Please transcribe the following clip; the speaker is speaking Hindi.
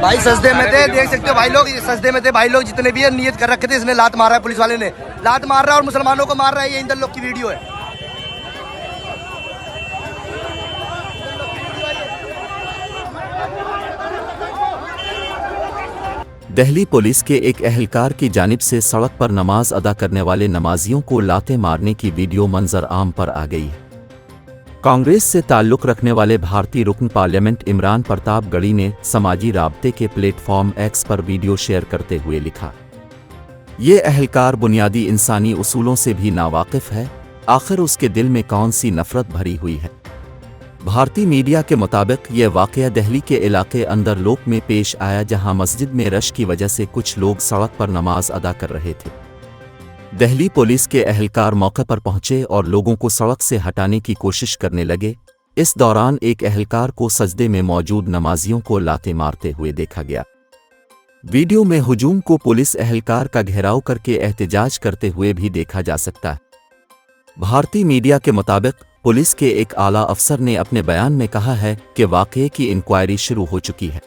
भाई सजदे में थे, देख सकते हो भाई लोग, सजदे में थे भाई लोग जितने भी है, नियत कर रखे थे। इसने लात मारा है, पुलिस वाले ने लात मार रहा है और मुसलमानों को मार रहा है। ये इंदर लोग की वीडियो है। दिल्ली पुलिस के एक एहलकार की जानिब से सड़क पर नमाज अदा करने वाले नमाजियों को लातें मारने की वीडियो मंजर आम पर आ गई है। कांग्रेस से ताल्लुक़ रखने वाले भारतीय रुकन पार्लियामेंट इमरान प्रताप गढ़ी ने समाजी राब्ते के प्लेटफॉर्म एक्स पर वीडियो शेयर करते हुए लिखा, ये एहलकार बुनियादी इंसानी उसूलों से भी नावाकिफ है। आखिर उसके दिल में कौन सी नफरत भरी हुई है। भारतीय मीडिया के मुताबिक यह वाक़या दिल्ली के इलाके अंदर लोक में पेश आया, जहां मस्जिद में रश की वजह से कुछ लोग सड़क पर नमाज अदा कर रहे थे। दिल्ली पुलिस के एहलकार मौके पर पहुंचे और लोगों को सड़क से हटाने की कोशिश करने लगे। इस दौरान एक एहलकार को सजदे में मौजूद नमाजियों को लाते मारते हुए देखा गया। वीडियो में हुजूम को पुलिस एहलकार का घेराव करके एहतजाज करते हुए भी देखा जा सकता है। भारतीय मीडिया के मुताबिक पुलिस के एक आला अफसर ने अपने बयान में कहा है कि वाक़ये की इंक्वायरी शुरू हो चुकी है।